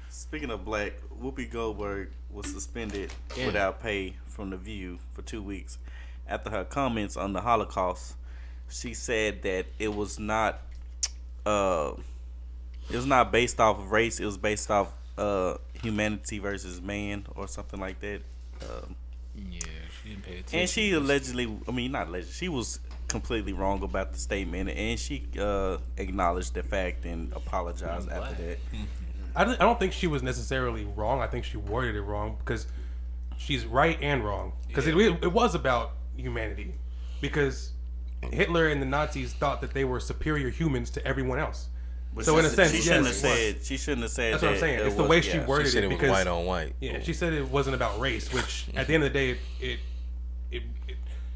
Speaking of black, Whoopi Goldberg was suspended without pay from The View for 2 weeks after her comments on the Holocaust. She said that uh, it was not based off of race. It was based off humanity versus man or something like that. Yeah, she didn't pay attention. And she allegedly, I mean, not allegedly, she was completely wrong about the statement, and she acknowledged the fact and apologized after that. I don't think she was necessarily wrong. I think she worded it wrong because she's right and wrong. Because it was about humanity. Because Hitler and the Nazis thought that they were superior humans to everyone else. But so in a sense, she shouldn't have said. She shouldn't have said. That's what I'm saying. It's the way she worded She said it it was because white on white. Yeah, she said it wasn't about race, which at the end of the day, it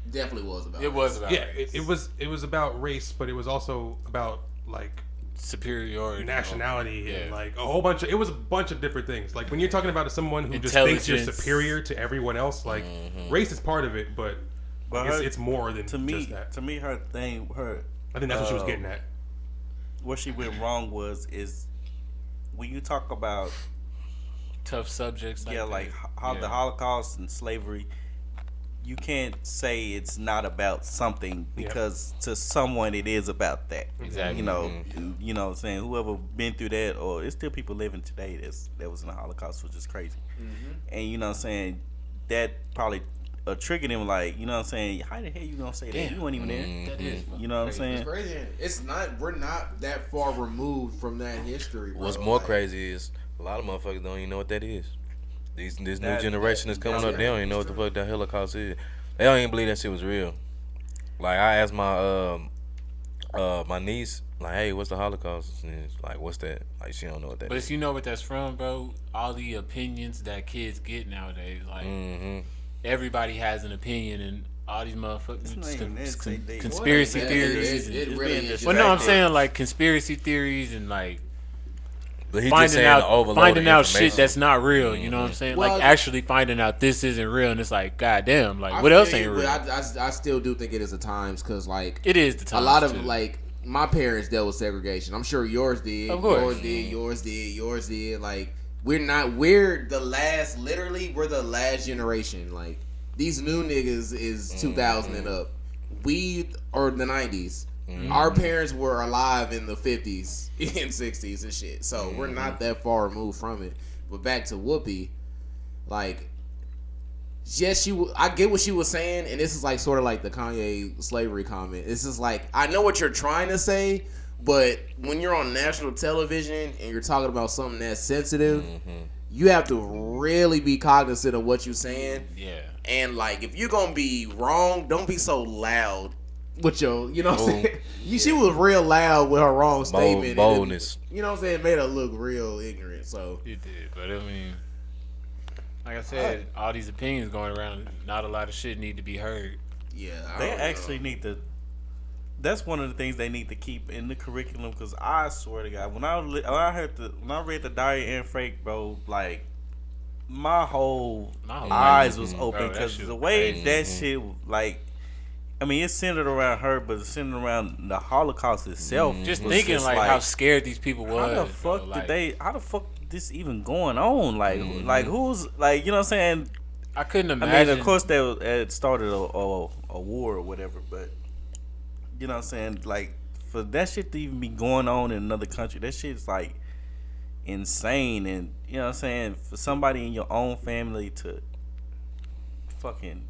definitely was about. It was about. Yeah, it was about race, but it was also about like superiority, nationality, and like a whole bunch of. It was a bunch of different things. Like when you're talking about someone who just thinks you're superior to everyone else, like race is part of it, but it's more than just that. To me, her thing, I think that's what she was getting at. Where she went wrong is when you talk about tough subjects. Like the Holocaust and slavery. You can't say it's not about something because to someone it is about that. Exactly. You know what I'm saying? Whoever been through that, or it's still people living today that was in the Holocaust, which is crazy. And you know what I'm saying? That probably triggered him, like, you know what I'm saying? How the hell you gonna say that? You weren't even there. That is, you know what I'm saying? It's crazy. It's not. We're not that far removed from that history. Bro. What's more crazy is a lot of motherfuckers don't even know what that is. This new generation that's coming up, they don't even know what the fuck that Holocaust is. They don't even believe that shit was real. Like I asked my my niece, like, hey, what's the Holocaust? And it's like, what's that? Like she don't know what that is. But you know what that's from, bro? All the opinions that kids get nowadays, like everybody has an opinion, and all these motherfuckers conspiracy theories. It really is. Well, no, I'm saying like conspiracy theories and like. But he's finding out shit that's not real. You know what I'm saying? Well, like actually finding out this isn't real, and it's like, goddamn, like what else ain't real? I still do think it is the times, because like it is the times. A lot of like my parents dealt with segregation. I'm sure yours did. Of course. Yours did. Like we're the last. Literally, we're the last generation. Like these new niggas is 2000 and up. We are the 90s. Our parents were alive in the 50s and 60s and shit. So we're not that far removed from it. But back to Whoopi, like, yes, I get what she was saying, and this is like sort of like the Kanye slavery comment. This is like, I know what you're trying to say, but when you're on national television and you're talking about something that's sensitive, you have to really be cognizant of what you're saying. Yeah. And like, if you're gonna be wrong, don't be so loud. With your, you know what I'm saying? She was real loud with her wrong statement. Boldness. You know what I'm saying? Made her look real ignorant. So it did, but I mean, like I said, all these opinions going around, not a lot of shit need to be heard. Yeah, they actually need to. That's one of the things they need to keep in the curriculum. Because I swear to God, when I read the Diary of Anne Frank, bro, like my whole eyes was open because the way that shit, like. I mean, it's centered around her, but it's centered around the Holocaust itself. Just thinking like how scared these people was. How the fuck How the fuck this even going on? Like, like who's like, you know what I'm saying? I couldn't imagine. I mean, of course it started a war or whatever, but you know what I'm saying? Like for that shit to even be going on in another country, that shit's like insane. And you know what I'm saying? For somebody in your own family to fucking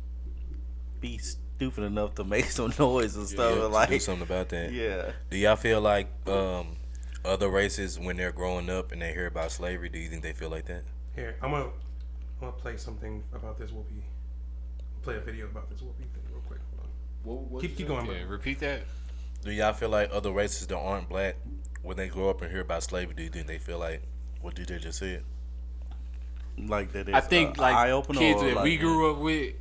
be stupid enough to make some noise and stuff, like do something about that. Yeah. Do y'all feel like other races, when they're growing up and they hear about slavery, do you think they feel like that? Here, I'm gonna play something about this Whoopi. Play a video about this Whoopi thing real quick. Hold on. Keep going. Yeah, repeat that. Do y'all feel like other races that aren't black, when they grow up and hear about slavery, do you think they feel like what DJ just said? Like that is I think like kids that like, we grew up with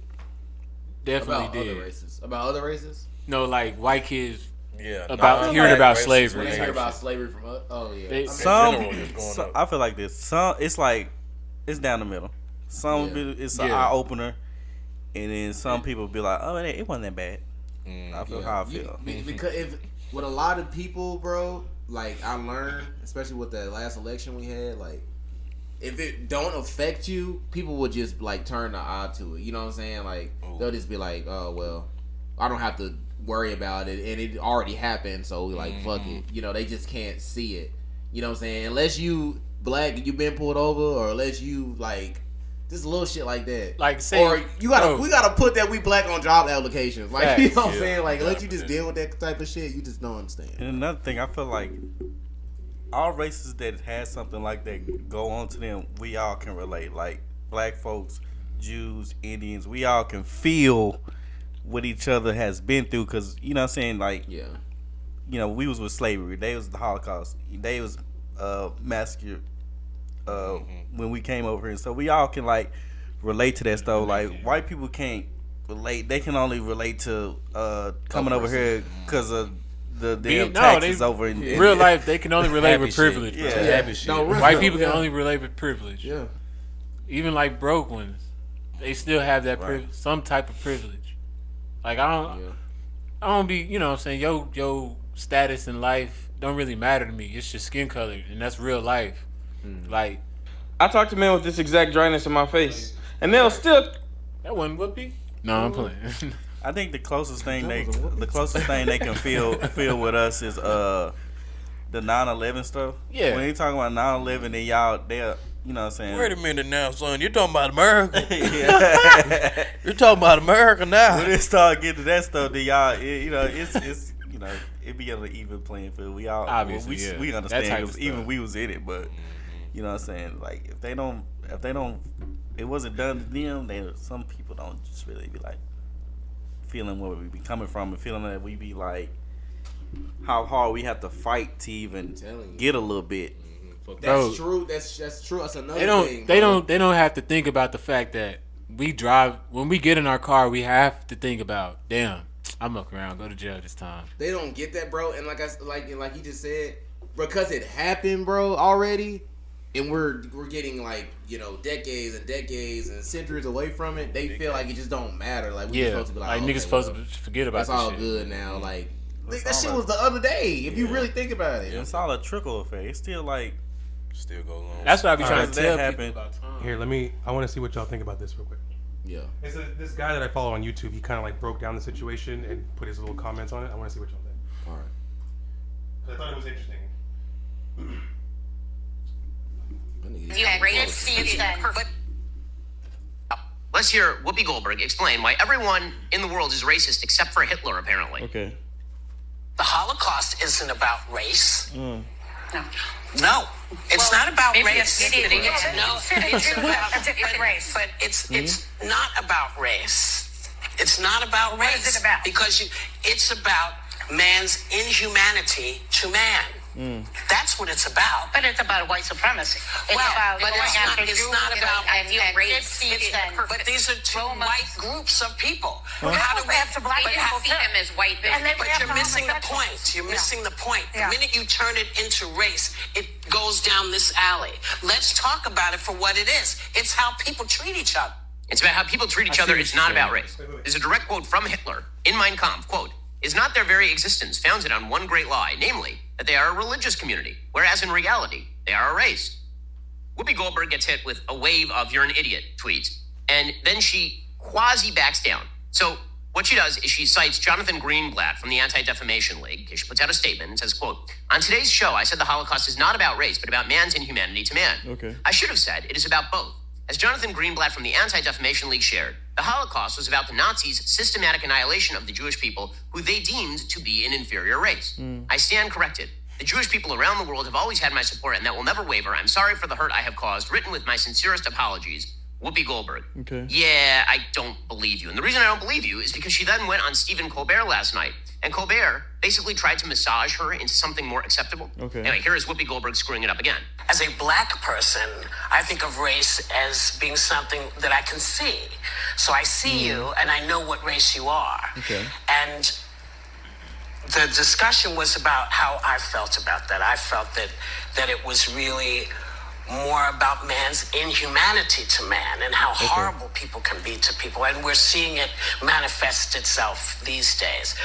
definitely about did. Other races. About other races? No, like white kids. Yeah. About hearing about slavery. When they hear about slavery from us. Oh yeah. I feel like this. Some it's like it's down the middle. Some it's an eye opener, and then some people be like, "Oh, it wasn't that bad." I feel how I feel because if with a lot of people, bro, like I learned, especially with the last election we had, like if it don't affect you, people would just like turn the eye to it. You know what I'm saying? Like they'll just be like, oh well, I don't have to worry about it, and it already happened, so like fuck it. You know, they just can't see it. You know what I'm saying? Unless you black and you been pulled over, or unless you like just little shit like that. Like say, or we gotta put that we black on job applications. Like facts, you know what I'm saying? Like let you just deal with that type of shit. You just don't understand. And another thing, I feel like all races that has something like that go on to them, we all can relate. Like black folks, Jews, Indians, we all can feel what each other has been through. Cause you know what I'm saying? Like Yeah. You know, we was with slavery. They was the Holocaust. They was massacred when we came over here. So we all can like relate to that stuff. Like white people can't relate. They can only relate to coming over here because of the damn taxes over in real life. They can only relate with shit. privilege. Yeah. No, White people can only relate with privilege. Yeah. Even like broke ones, they still have that some type of privilege. Like I don't be, you know what I'm saying, yo status in life don't really matter to me. It's just skin color, and that's real life. Like I talk to men with this exact dryness in my face, and they'll still. That wasn't Whoopi. No, I'm playing. I think the closest thing they can feel with us is the 9/11 stuff. Yeah. When you talking about 9/11, then y'all you know what I'm saying. Wait a minute now, son. You're talking about America. Yeah. You're talking about America now. When it start getting to that stuff, then y'all, you know, it's you know, it be on an even playing field. We all obviously we understand because even we was in it, but you know what I'm saying. Like if they don't, it wasn't done to them. Then some people don't just really be like feeling where we be coming from and feeling that we be like how hard we have to fight to even get a little bit. That's true. That's true. That's another thing. They don't have to think about the fact that we drive when we get in our car. We have to think about, damn, I'm looking around, go to jail this time. They don't get that, bro. And like you just said, because it happened, bro, already, and we're getting like, you know, decades and decades and centuries away from it. They feel like it just don't matter. Like we supposed to be like, niggas supposed to forget about. That's all shit. good now. Like that shit was the other day. If you really think about it, It's all a trickle effect. It's still like. Still goes on. That's what I be trying to tell that people about time. Here, I want to see what y'all think about this real quick. Yeah. It's this guy that I follow on YouTube. He kind of like broke down the situation and put his little comments on it. I want to see what y'all think. All right. I thought it was interesting. Let's hear Whoopi Goldberg explain why everyone in the world is racist except for Hitler, apparently. Okay. The Holocaust isn't about race. No. No, it's not about race. It is. No, it's about a different race. But it's not about race. It's not about race. What is it about? Because it's about man's inhumanity to man. That's what it's about. But it's about white supremacy. It's about but going after it's Jews not about and race. But these are two white groups of people. Well, How do we have to black but people see them as white people? But you're missing the point. You're missing the point. The minute you turn it into race, it goes down this alley. Let's talk about it for what it is. It's how people treat each other. It's about how people treat each other. It's not about race. There's a direct quote from Hitler in Mein Kampf. Quote, is not their very existence founded on one great lie, namely, that they are a religious community, whereas in reality, they are a race. Whoopi Goldberg gets hit with a wave of "you're an idiot" tweets, and then she quasi-backs down. So what she does is she cites Jonathan Greenblatt from the Anti-Defamation League. She puts out a statement and says, quote, on today's show, I said the Holocaust is not about race, but about man's inhumanity to man. Okay. I should have said it is about both. As Jonathan Greenblatt from the Anti-Defamation League shared, the Holocaust was about the Nazis' systematic annihilation of the Jewish people who they deemed to be an inferior race. I stand corrected. The Jewish people around the world have always had my support, and that will never waver. I'm sorry for the hurt I have caused. Written with my sincerest apologies, Whoopi Goldberg. Okay. Yeah, I don't believe you. And the reason I don't believe you is because she then went on Stephen Colbert last night, and Colbert basically tried to massage her into something more acceptable. Okay. Anyway, here is Whoopi Goldberg screwing it up again. As a black person, I think of race as being something that I can see. So I see you, and I know what race you are. Okay. And the discussion was about how I felt about that. I felt that it was really more about man's inhumanity to man and how horrible people can be to people. And we're seeing it manifest itself these days.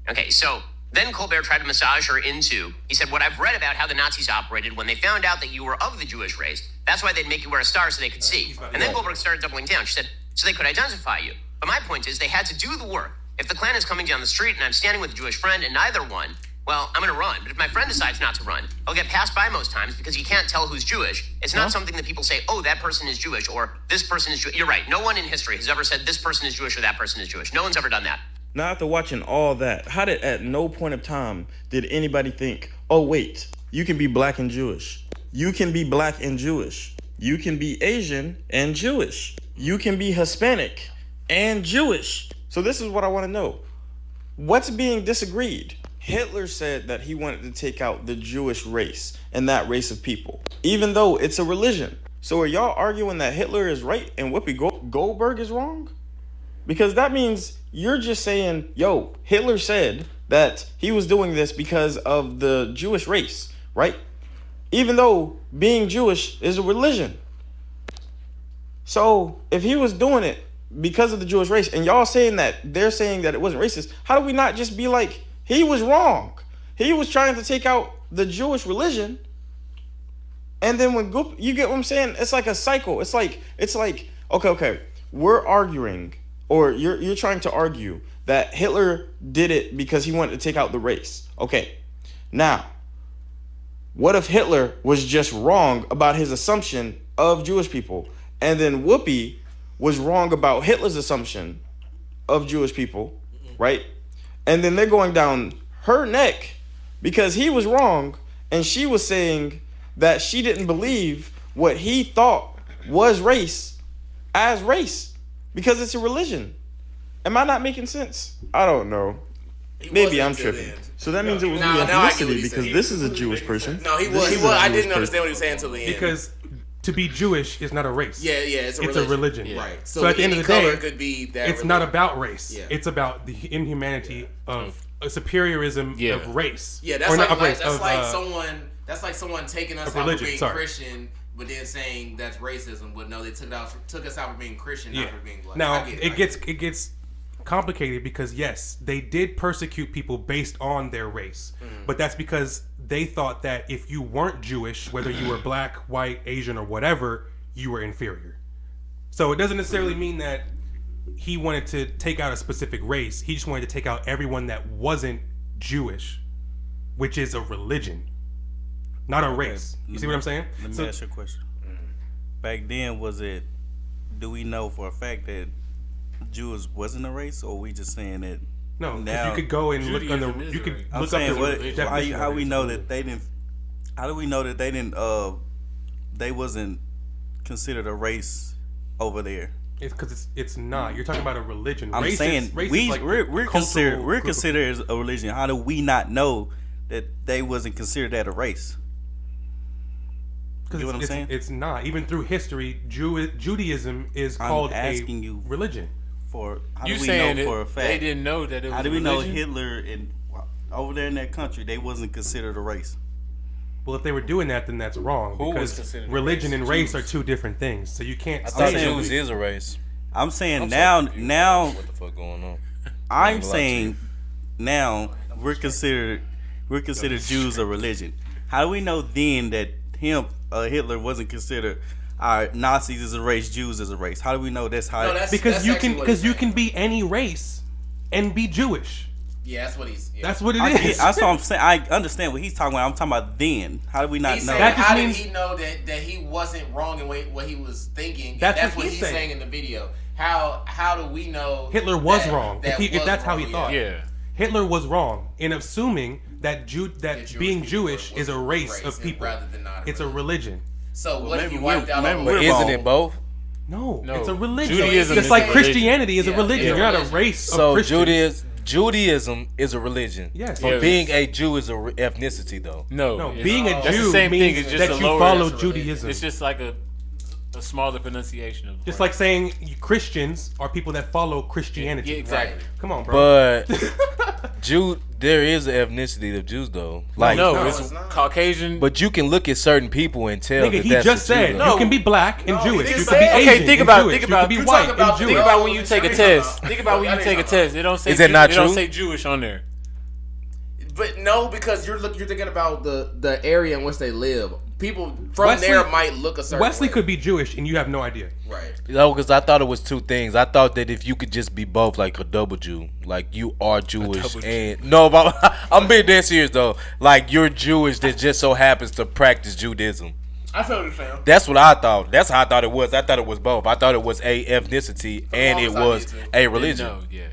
Okay, so Then Colbert tried to massage her into, he said, what I've read about how the Nazis operated when they found out that you were of the Jewish race, that's why they'd make you wear a star so they could see. And then Goldberg started doubling down. She said, so they could identify you. But my point is, they had to do the work. If the Klan is coming down the street and I'm standing with a Jewish friend and neither one, well, I'm going to run. But if my friend decides not to run, I'll get passed by most times because you can't tell who's Jewish. It's not something that people say, oh, that person is Jewish or this person is Jewish. You're right. No one in history has ever said this person is Jewish or that person is Jewish. No one's ever done that. Now, after watching all that, how did at no point of time did anybody think, oh, wait, you can be black and Jewish. You can be black and Jewish. You can be Asian and Jewish. You can be Hispanic and Jewish. So this is what I want to know. What's being disagreed? Hitler said that he wanted to take out the Jewish race and that race of people, even though it's a religion. So are y'all arguing that Hitler is right and Whoopi Goldberg is wrong? Because that means you're just saying, yo, Hitler said that he was doing this because of the Jewish race, right? Even though being Jewish is a religion. So if he was doing it because of the Jewish race and y'all saying that they're saying that it wasn't racist, how do we not just be like, he was wrong? He was trying to take out the Jewish religion. And then when you get what I'm saying? It's like a cycle. It's like, okay. We're arguing, or you're trying to argue that Hitler did it because he wanted to take out the race. Okay. Now, what if Hitler was just wrong about his assumption of Jewish people? And then Whoopi was wrong about Hitler's assumption of Jewish people, right? And then they're going down her neck because he was wrong and she was saying that she didn't believe what he thought was race as race because it's a religion. Am I not making sense? I don't know. Maybe I'm tripping. So that means it was the ethnicity because this is a Jewish person. No, he was. I didn't understand what he was saying until the end. Because to be Jewish is not a race. Yeah, it's a religion. Yeah. Right. So at the end of the day, could be that it's religion. Not about race. Yeah. It's about the inhumanity of a superiorism of race. Yeah, that's like someone taking us out for being Christian, but then saying that's racism. But no, they took us out for being Christian, not for being black. Now it gets complicated because yes, they did persecute people based on their race, but that's because they thought that if you weren't Jewish, whether you were black, white, Asian, or whatever, you were inferior. So it doesn't necessarily mean that he wanted to take out a specific race. He just wanted to take out everyone that wasn't Jewish, which is a religion, not a race. You see what I'm saying? Let me ask you a question. Back then, do we know for a fact that Jews wasn't a race, or are we just saying that? No, because you could go and look on the. You could look up the. How we know that they didn't? How do we know that they didn't? They wasn't considered a race over there. It's because it's not. You're talking about a religion. I'm saying we're considered as a religion. How do we not know that they wasn't considered that a race? You know what I'm saying? It's not. Even through history, Judaism is called a religion. How do we know for a fact? They didn't know that it was How do we know Hitler and over there in that country they wasn't considered a race? Well, if they were doing that, then that's wrong. Because religion and race are two different things. So you can't. I thought Jews is a race. I'm saying now. What the fuck going on? I'm saying now we're considered Jews a religion. How do we know then that Hitler wasn't considered? Nazis as a race, Jews as a race. How do we know that's how? Because you can be any race and be Jewish. Yeah, that's what he's. Yeah. That's what it is. That's what I'm saying. I understand what he's talking about. I'm talking about then. How do we not know? How did he know that he wasn't wrong in what he was thinking? That's what he's saying in the video. How do we know Hitler was wrong? If that's how he thought. Yeah. Hitler was wrong in assuming that being Jewish is a race of people. It's a religion. So what if you wiped out all the Isn't it both? No, it's a religion. Judaism just like Christianity is a religion. You're not a race of Christians. Judaism is a religion. Yes. But being a Jew is a ethnicity, though. No, being a Jew means that you follow Judaism. It's just like a smaller pronunciation of the just like saying Christians are people that follow Christianity. Yeah, exactly. Right. Come on, bro. But there is an ethnicity of Jews, though. Like it's Caucasian. But you can look at certain people and tell. Nigga, he just said you can be black and Jewish. You can be Asian. Okay, think about you can be white and Jewish. Think about when you take a test. Think about when you take a test. It don't say. Is that not true? It don't say Jewish on there. But no, because you're thinking about the area in which they live. People from there might look a certain Wesley way. could be Jewish and you have no idea. Right. No, because I thought it was two things. I thought that if you could just be both, like a double Jew, like you are Jewish and no, but I'm being dead serious though. Like you're Jewish that just so happens to practice Judaism. I feel what you're saying. That's what I thought. That's how I thought it was. I thought it was both. I thought it was a ethnicity and it was a religion. No, yeah.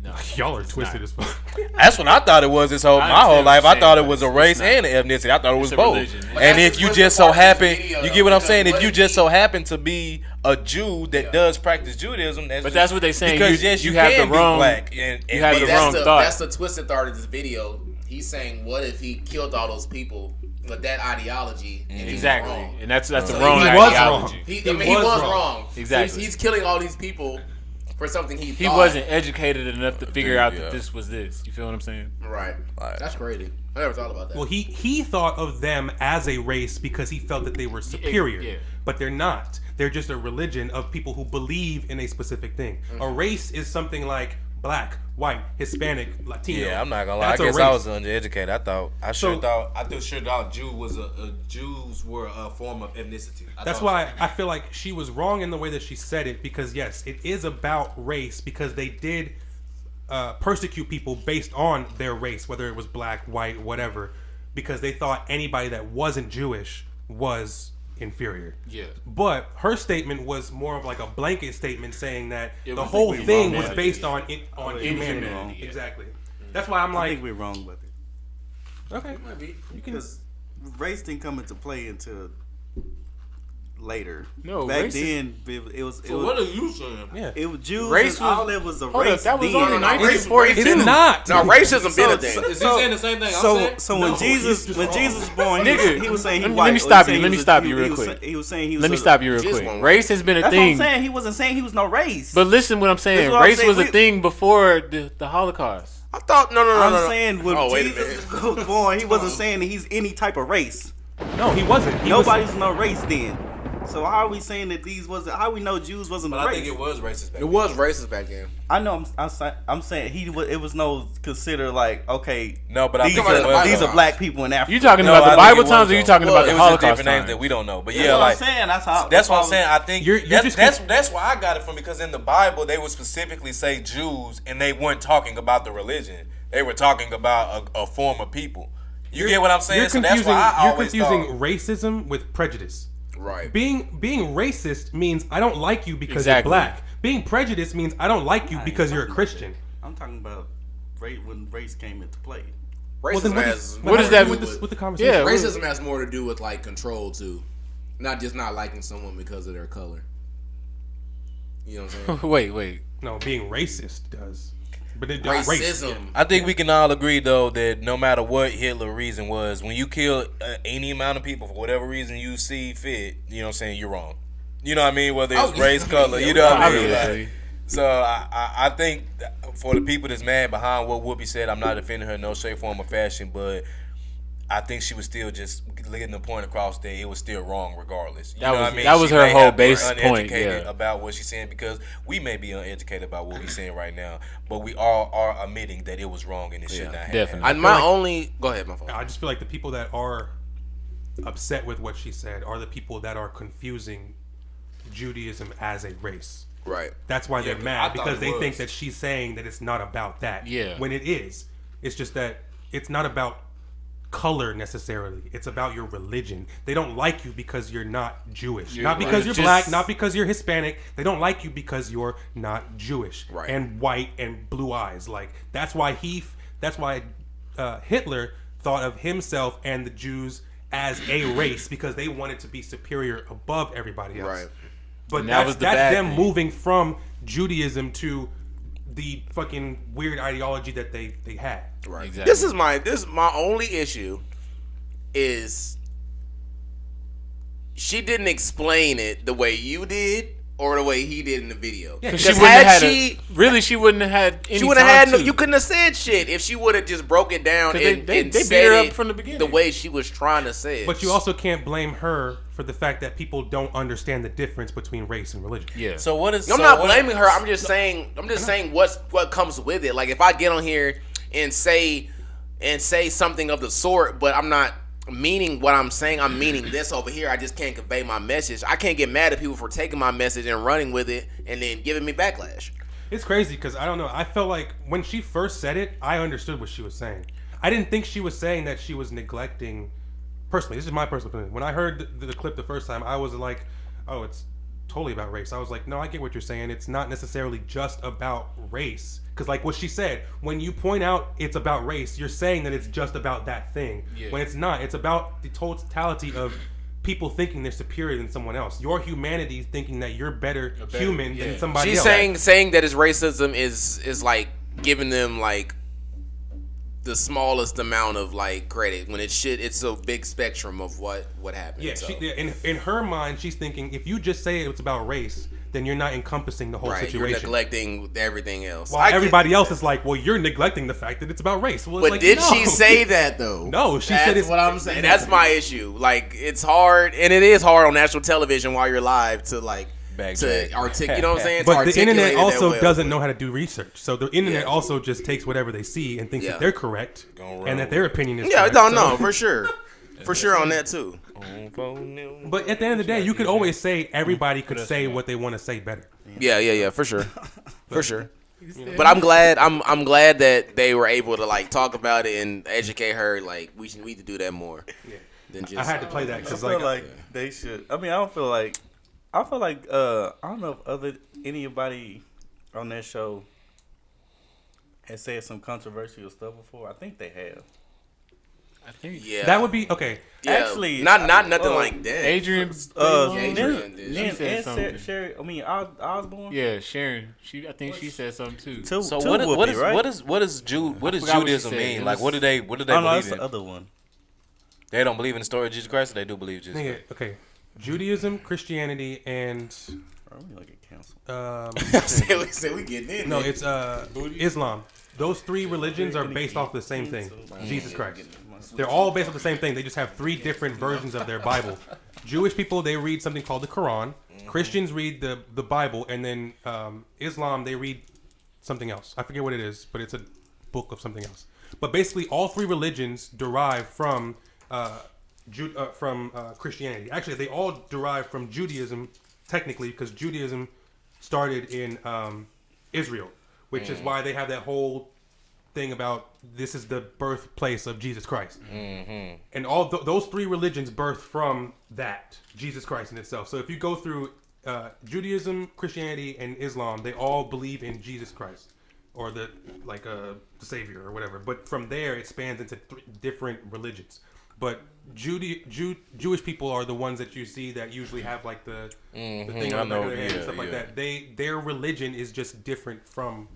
No, Y'all are twisted as fuck. That's what I thought it was. My whole life, I thought it was a race and an ethnicity. I thought it was both. religion. And if you just so happen, you get what I'm saying. If you just so happen to be a Jew that does practice Judaism, that's what they saying. Because you have can the wrong. be black. And you have the wrong thought. That's the twisted thought of this video. He's saying, what if he killed all those people with that ideology? And Exactly, wrong? and that's the So wrong he was ideology. wrong. He was wrong. Exactly. So he's killing all these people for something he thought. wasn't educated enough to figure out yeah. that this was this. You feel what I'm saying? Right. That's crazy. I never thought about that. Well, he thought of them as a race because he felt that they were superior. Yeah. But they're not. They're just a religion of people who believe in a specific thing. A race is something like black, white, Hispanic, Latino. Yeah, I'm not gonna lie. That's I a guess I race. was undereducated. I sure thought Jews were a form of ethnicity. That's why I feel like she was wrong in the way that she said it, because yes, it is about race, because they did persecute people based on their race, whether it was black, white, whatever, because they thought anybody that wasn't Jewish was inferior. Yeah. But her statement was more of like a blanket statement saying that the was whole like thing wrong was with based it. on humanity. humanity, yeah. Exactly. That's why I'm I like, think we're wrong with it. okay, you can. Because race didn't come into play until later. No, back race is- then it was. What are you saying? Yeah. It was Jews. Race and all was- that was a Hold race. up, that was then. only no, 1942. It's not. No, racism been a thing. Is he saying the same thing? So when Jesus was born, Nigga, he was saying he let me white. stop Or you. he Let me was- stop you he real was- quick. He was saying he was. Let me stop you real Just quick. one. Race has been a That's thing. what I'm saying. He wasn't saying he was no race. But listen, what I'm saying. That's what I'm Race saying. was a thing before the Holocaust. I thought no. I'm saying when Oh, wait a Jesus minute. was born, he wasn't saying that he's any type of race. No, he wasn't. He was- Nobody's no race then. So how are we saying that these wasn't? How we know Jews wasn't But a I race? think it was racist back It was racist back then. I know. I'm saying it was no consider like okay. No, but I these think it are, was. these are black people in Africa. You talking No, about I the think Bible it times, was, or you talking though. about the It was just Holocaust different names times? that we don't know. But That's yeah, what like I'm saying. That's how. that's what I'm saying. I think You're just that's where I got it from, because in the Bible they would specifically say Jews, and they weren't talking about the religion. They were talking about a form of people. You get what I'm saying? You're So that's confusing, why I you're always confusing thought. racism with prejudice. Right. Being racist means I don't like you because Exactly. you're black. Being prejudiced means I don't like you because you're a Christian. I'm talking about when race came into play. Racism then has what does that with mean? with the conversation? Yeah, racism has more to do with like control too, not just not liking someone because of their color. You know what I'm saying? Wait. No, being racist does. But it Racism. I think we can all agree though that no matter what Hitler's reason was, when you kill any amount of people for whatever reason you see fit, you know what I'm saying, you're wrong. You know what I mean? Whether it's race, color, you know what I mean? Obviously. Like, so I think for the people that's mad behind what Whoopi said, I'm not defending her in no shape, form, or fashion, but I think she was still just getting the point across that it was still wrong regardless. You That know was- what I mean? that was She her may whole have been base point, uneducated yeah. about what she's saying, because we may be uneducated about what we're saying right now, but we all are admitting that it was wrong and it should not have definitely. happened. My only go ahead, my fault. I just feel like the people that are upset with what she said are the people that are confusing Judaism as a race. Right. That's why they're I mad, thought because it they was. think that she's saying that it's not about that. Yeah. When it is. It's just that it's not about color necessarily. It's about your religion. They don't like you because you're not Jewish. Not because you're just- black, not because you're Hispanic. They don't like you because you're not Jewish. Right. And white and blue eyes. Like that's why Hitler thought of himself and the Jews as a race, because they wanted to be superior above everybody else. Right. But And that was that's the bad them thing. moving from Judaism to the fucking weird ideology that they had. Right. Exactly. This is my only issue is she didn't explain it the way you did or the way he did in the video. Yeah, She Because wouldn't have had had she really, she wouldn't have had any she would have time had no, to. you couldn't have said shit if she would have just broke it down 'Cause and, they and beat said her up it from the beginning. the way she was trying to say it. But you also can't blame her for the fact that people don't understand the difference between race and religion. Yeah. So what is? I'm so not what- blaming her. I'm just saying what comes with it. Like if I get on here and say and say something of the sort, but I'm not meaning what I'm saying. I'm meaning this over here. I just can't convey my message. I can't get mad at people for taking my message and running with it and then giving me backlash. It's crazy because I don't know. I felt like when she first said it, I understood what she was saying. I didn't think she was saying that she was neglecting. Personally, this is my personal opinion. When I heard the clip the first time, I was like, "Oh, it's totally about race." I was like, "No, I get what you're saying. It's not necessarily just about race." Because like what she said, when you point out it's about race, you're saying that it's just about that thing. Yeah. When it's not, it's about the totality of people thinking they're superior than someone else. Your humanity thinking that you're better human than somebody else. She's saying that it's racism is like giving them like the smallest amount of like credit when it's a big spectrum of what happened. Yeah, so. In her mind, she's thinking if you just say it's about race, then you're not encompassing the whole situation. You're neglecting everything else. While everybody else is like, well, you're neglecting the fact that it's about race. Well, but did she say that though? No, she said it's what I'm saying. That's my issue. Like it's hard, and it is hard on national television while you're live to like to articulate. You know what I'm saying? But the internet also doesn't know how to do research. So the internet also just takes whatever they see and thinks that they're correct and that their opinion is correct. No, for sure. For sure on that too. But at the end of the day, you could always say everybody could say what they want to say better. Yeah, for sure. For sure. But I'm glad that they were able to like talk about it and educate her. Like we need to do that more. Yeah. Than just, I had to play that because I feel like they should. I mean, I feel like I don't know if anybody on that show has said some controversial stuff before. I think they have. I think that would be okay. Yeah, actually, not nothing like that. Adrian and Sherry. I mean, Osborne. Yeah, Sharon. I think she said something too. So what does Judaism mean? Like, what do they believe that's in? the other one. They don't believe in the story of Jesus Christ, or they do believe Jesus Christ? Okay, Judaism, Christianity, and we getting in. No, it's Islam. Those three religions are based off the same thing, Jesus Christ. They're all based off the same thing. They just have three different versions of their Bible. Jewish people, they read something called the Quran. Christians read the Bible, and then Islam, they read something else. I forget what it is, but it's a book of something else. But basically, all three religions derive from Christianity. Actually, they all derive from Judaism, technically, because Judaism started in Israel, which is why they have that whole thing about this is the birthplace of Jesus Christ. Mm-hmm. And all those three religions birthed from that, Jesus Christ in itself. So if you go through Judaism, Christianity, and Islam, they all believe in Jesus Christ or the Savior or whatever. But from there, it spans into different religions. But Jewish people are the ones that you see that usually have like the thing on their head and stuff like that. Their religion is just different from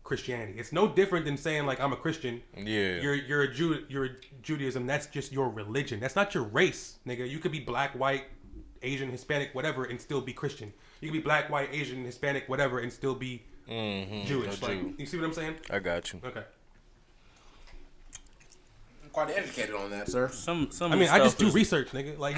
Christianity. It's no different than saying like I'm a Christian. Yeah. You're a Jew. You're Judaism. That's just your religion. That's not your race, nigga. You could be black, white, Asian, Hispanic, whatever, and still be Christian. You could be black, white, Asian, Hispanic, whatever, and still be Jewish. Like, you see what I'm saying? I got you. Okay. Quite educated on that, sir. I mean, I just do research, nigga. Like.